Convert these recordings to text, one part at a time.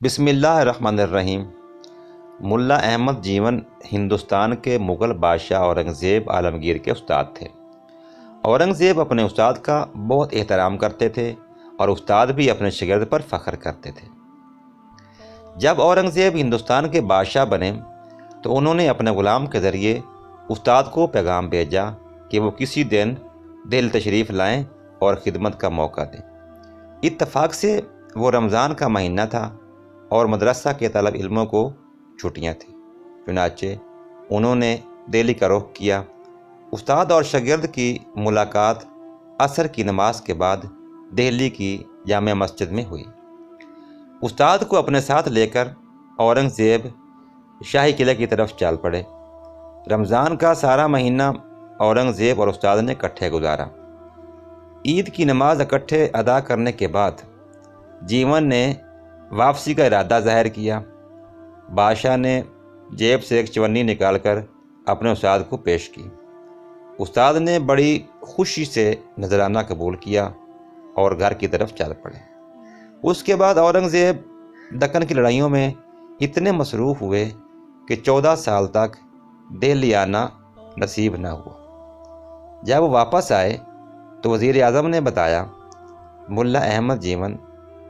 بسم اللہ الرحمن الرحیم۔ ملا احمد جیون ہندوستان کے مغل بادشاہ اورنگزیب عالمگیر کے استاد تھے۔ اورنگزیب اپنے استاد کا بہت احترام کرتے تھے اور استاد بھی اپنے شاگرد پر فخر کرتے تھے۔ جب اورنگزیب ہندوستان کے بادشاہ بنے تو انہوں نے اپنے غلام کے ذریعے استاد کو پیغام بھیجا کہ وہ کسی دن دہلی تشریف لائیں اور خدمت کا موقع دیں۔ اتفاق سے وہ رمضان کا مہینہ تھا اور مدرسہ کے طالب علموں کو چھٹیاں تھیں، چنانچہ انہوں نے دہلی کا رخ کیا۔ استاد اور شاگرد کی ملاقات عصر کی نماز کے بعد دہلی کی جامع مسجد میں ہوئی۔ استاد کو اپنے ساتھ لے کر اورنگزیب شاہی قلعے کی طرف چل پڑے۔ رمضان کا سارا مہینہ اورنگزیب اور استاد نے اکٹھے گزارا۔ عید کی نماز اکٹھے ادا کرنے کے بعد جیون نے واپسی کا ارادہ ظاہر کیا۔ بادشاہ نے جیب سے ایک چونی نکال کر اپنے استاد کو پیش کی۔ استاد نے بڑی خوشی سے نذرانہ قبول کیا اور گھر کی طرف چل پڑے۔ اس کے بعد اورنگزیب دکن کی لڑائیوں میں اتنے مصروف ہوئے کہ 14 سال تک دہلی آنا نصیب نہ ہوا۔ جب وہ واپس آئے تو وزیر اعظم نے بتایا ملا احمد جیون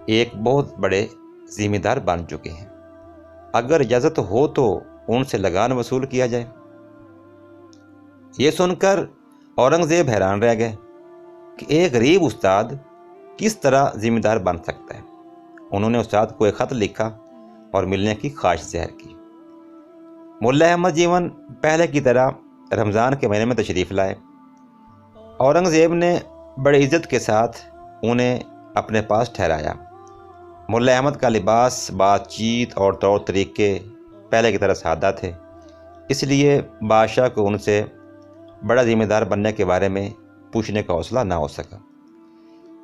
ایک بہت بڑے ذمہ دار بن چکے ہیں، اگر اجازت ہو تو ان سے لگان وصول کیا جائے۔ یہ سن کر اورنگزیب حیران رہ گئے کہ ایک غریب استاد کس طرح ذمہ دار بن سکتا ہے۔ انہوں نے استاد کو ایک خط لکھا اور ملنے کی خواہش ظاہر کی۔ ملا احمد جیون پہلے کی طرح رمضان کے مہینے میں تشریف لائے۔ اورنگزیب نے بڑی عزت کے ساتھ انہیں اپنے پاس ٹھہرایا۔ ملا احمد کا لباس، بات چیت اور طور طریقے پہلے کی طرح سادہ تھے، اس لیے بادشاہ کو ان سے بڑا ذمہ دار بننے کے بارے میں پوچھنے کا حوصلہ نہ ہو سکا۔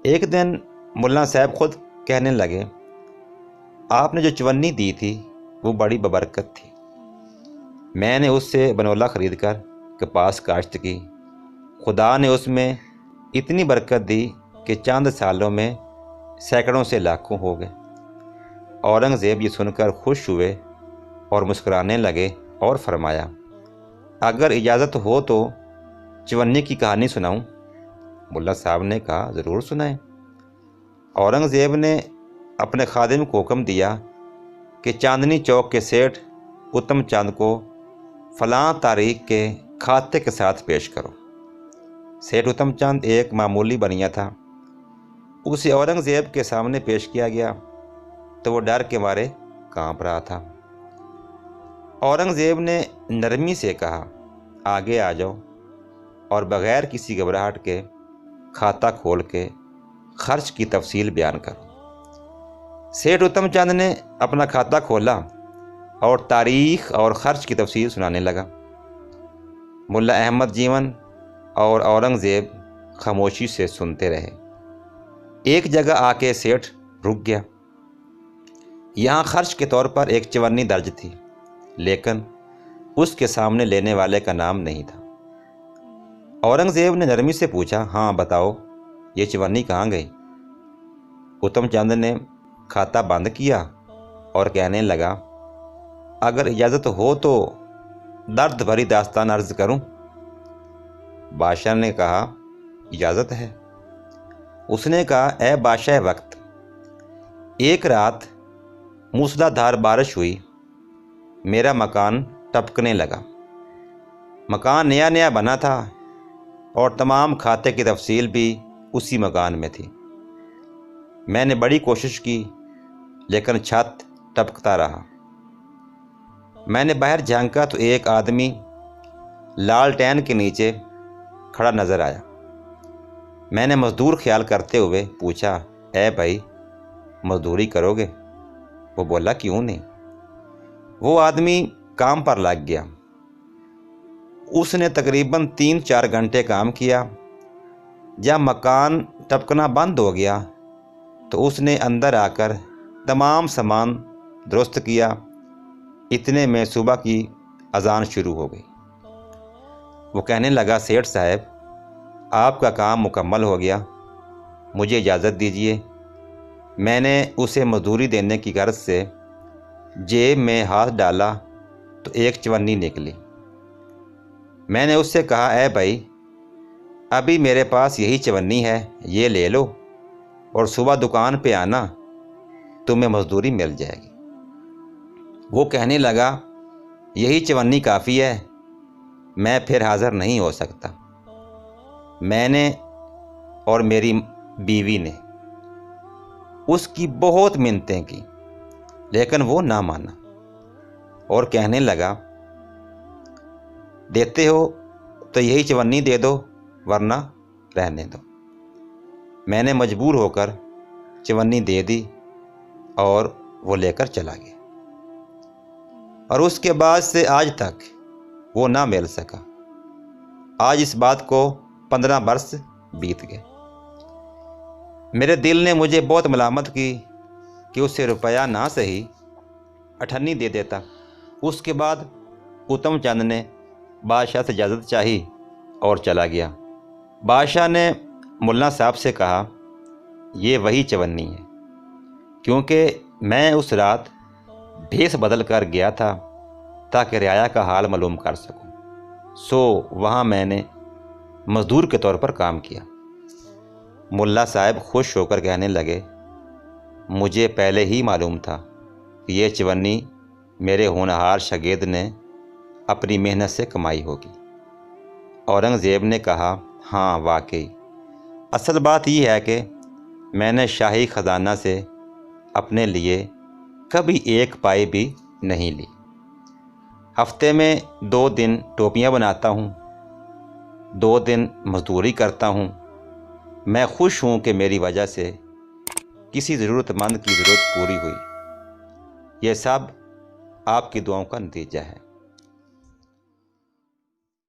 ایک دن ملا صاحب خود کہنے لگے، آپ نے جو چونی دی تھی وہ بڑی ببرکت تھی۔ میں نے اس سے بنولا خرید کر کپاس کاشت کی۔ خدا نے اس میں اتنی برکت دی کہ چند سالوں میں سینکڑوں سے لاکھوں ہو گئے۔ اورنگزیب یہ سن کر خوش ہوئے اور مسکرانے لگے اور فرمایا، اگر اجازت ہو تو چونی کی کہانی سناؤں؟ ملا صاحب نے کہا، ضرور سنائیں۔ اورنگزیب نے اپنے خادم کو حکم دیا کہ چاندنی چوک کے سیٹھ اتم چند کو فلاں تاریخ کے کھاتے کے ساتھ پیش کرو۔ سیٹھ اتم چند ایک معمولی بنیا تھا۔ اسے اورنگزیب کے سامنے پیش کیا گیا تو وہ ڈر کے مارے کانپ رہا تھا۔ اورنگزیب نے نرمی سے کہا، آگے آ جاؤ اور بغیر کسی گھبراہٹ کے کھاتا کھول کے خرچ کی تفصیل بیان کرو۔ سیٹھ اتم چند نے اپنا کھاتا کھولا اور تاریخ اور خرچ کی تفصیل سنانے لگا۔ ملا احمد جیون اور اورنگزیب خاموشی سے سنتے رہے۔ ایک جگہ آ کے سیٹھ رک گیا۔ یہاں خرچ کے طور پر ایک چونی درج تھی، لیکن اس کے سامنے لینے والے کا نام نہیں تھا۔ اورنگزیب نے نرمی سے پوچھا، ہاں بتاؤ، یہ چونی کہاں گئی؟ اتم چند نے کھاتا بند کیا اور کہنے لگا، اگر اجازت ہو تو درد بھری داستان عرض کروں؟ بادشاہ نے کہا، اجازت ہے۔ اس نے کہا، اے بادشاہ وقت، ایک رات موسلا دھار بارش ہوئی، میرا مکان ٹپکنے لگا۔ مکان نیا نیا بنا تھا اور تمام کھاتے کی تفصیل بھی اسی مکان میں تھی۔ میں نے بڑی کوشش کی لیکن چھت ٹپکتا رہا۔ میں نے باہر جھانکا تو ایک آدمی لالٹین کے نیچے کھڑا نظر آیا۔ میں نے مزدور خیال کرتے ہوئے پوچھا، اے بھائی، مزدوری کرو گے؟ وہ بولا، کیوں نہیں۔ وہ آدمی کام پر لگ گیا۔ اس نے تقریباً 3-4 گھنٹے کام کیا۔ جب مکان ٹپکنا بند ہو گیا تو اس نے اندر آ کر تمام سامان درست کیا۔ اتنے میں صبح کی اذان شروع ہو گئی۔ وہ کہنے لگا، سیٹھ صاحب، آپ کا کام مکمل ہو گیا، مجھے اجازت دیجیے میں نے اسے مزدوری دینے کی غرض سے جیب میں ہاتھ ڈالا تو ایک چونی نکلی۔ میں نے اس سے کہا، اے بھائی، ابھی میرے پاس یہی چونی ہے، یہ لے لو اور صبح دکان پہ آنا، تمہیں مزدوری مل جائے گی۔ وہ کہنے لگا، یہی چونی کافی ہے، میں پھر حاضر نہیں ہو سکتا۔ میں نے اور میری بیوی نے اس کی بہت منتیں کی، لیکن وہ نہ مانا اور کہنے لگا، دیتے ہو تو یہی چونی دے دو ورنہ رہنے دو۔ میں نے مجبور ہو کر چونی دے دی اور وہ لے کر چلا گیا، اور اس کے بعد سے آج تک وہ نہ مل سکا۔ آج اس بات کو 15 برس بیت گئے۔ میرے دل نے مجھے بہت ملامت کی کہ اسے روپیہ نہ صحیح 98 دے دیتا۔ اس کے بعد اتم چند نے بادشاہ سے اجازت چاہی اور چلا گیا۔ بادشاہ نے ملا صاحب سے کہا، یہ وہی چونی ہے، کیونکہ میں اس رات بھیس بدل کر گیا تھا تاکہ رعایا کا حال معلوم کر سکوں، سو وہاں میں نے مزدور کے طور پر کام کیا۔ ملا صاحب خوش ہو کر کہنے لگے، مجھے پہلے ہی معلوم تھا کہ یہ چونی میرے ہونہار شاگرد نے اپنی محنت سے کمائی ہوگی۔ اورنگزیب نے کہا، ہاں واقعی، اصل بات یہ ہے کہ میں نے شاہی خزانہ سے اپنے لیے کبھی ایک پائی بھی نہیں لی۔ ہفتے میں 2 دن ٹوپیاں بناتا ہوں، 2 دن مزدوری کرتا ہوں۔ میں خوش ہوں کہ میری وجہ سے کسی ضرورت مند کی ضرورت پوری ہوئی۔ یہ سب آپ کی دعاؤں کا نتیجہ ہے۔